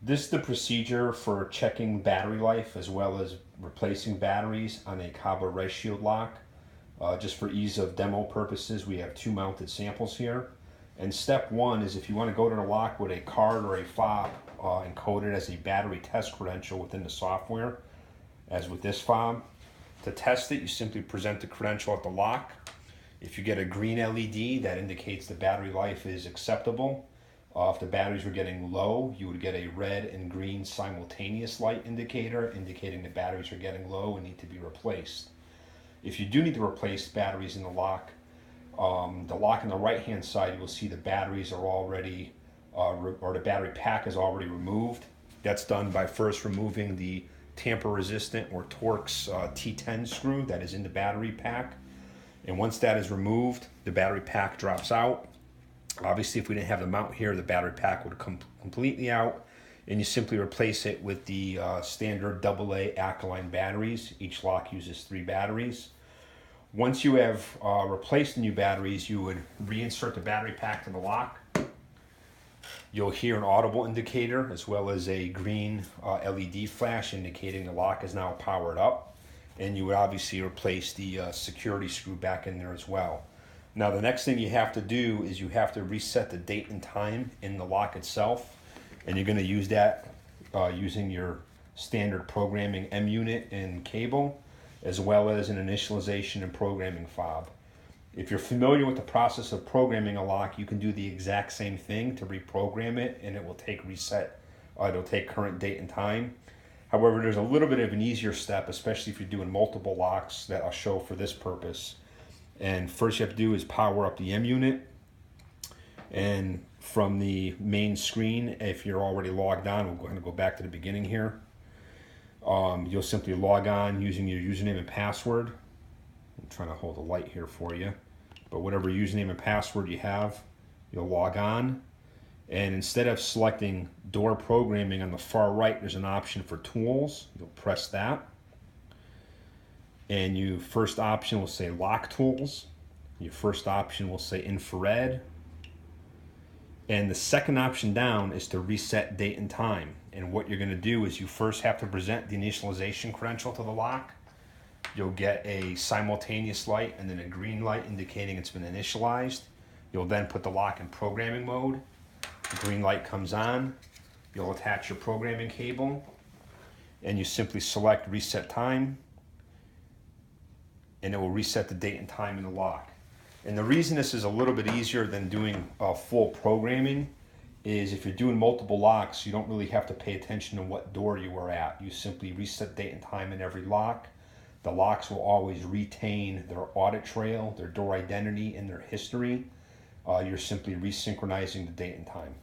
This is the procedure for checking battery life as well as replacing batteries on a Kaba RezShield lock. Just for ease of demo purposes, we have two mounted samples here. And step one is if you want to go to the lock with a card or a fob encoded as a battery test credential within the software, as with this fob. To test it, you simply present the credential at the lock. If you get a green LED, that indicates the battery life is acceptable. If the batteries were getting low, you would get a red and green simultaneous light indicator indicating the batteries are getting low and need to be replaced. If you do need to replace batteries in the lock on the right hand side, you will see the batteries are already, or the battery pack is already removed. That's done by first removing the tamper resistant or Torx T10 screw that is in the battery pack. And once that is removed, the battery pack drops out. Obviously, if we didn't have the mount here, the battery pack would come completely out, and you simply replace it with the standard AA alkaline batteries. Each lock uses 3 batteries. Once you have replaced the new batteries, you would reinsert the battery pack to the lock. You'll hear an audible indicator as well as a green LED flash indicating the lock is now powered up. And you would obviously replace the security screw back in there as well. Now the next thing you have to do is you have to reset the date and time in the lock itself. And you're going to use that using your standard programming M unit and cable, as well as an initialization and programming fob. If you're familiar with the process of programming a lock, you can do the exact same thing to reprogram it, and it will take it'll take current date and time. However, there's a little bit of an easier step, especially if you're doing multiple locks, that I'll show for this purpose. And first you have to do is power up the M unit. And from the main screen, if you're already logged on, we're going to go back to the beginning here. You'll simply log on using your username and password. I'm trying to hold the light here for you. But whatever username and password you have, you'll log on. And instead of selecting door programming on the far right, there's an option for tools. You'll press that. And your first option will say lock tools. Your first option will say infrared. And the second option down is to reset date and time. And what you're going to do is you first have to present the initialization credential to the lock. You'll get a simultaneous light and then a green light indicating it's been initialized. You'll then put the lock in programming mode. The green light comes on. You'll attach your programming cable and you simply select reset time, and it will reset the date and time in the lock. And the reason this is a little bit easier than doing full programming is if you're doing multiple locks, you don't really have to pay attention to what door you were at. You simply reset date and time in every lock. The locks will always retain their audit trail, their door identity, and their history. You're simply resynchronizing the date and time.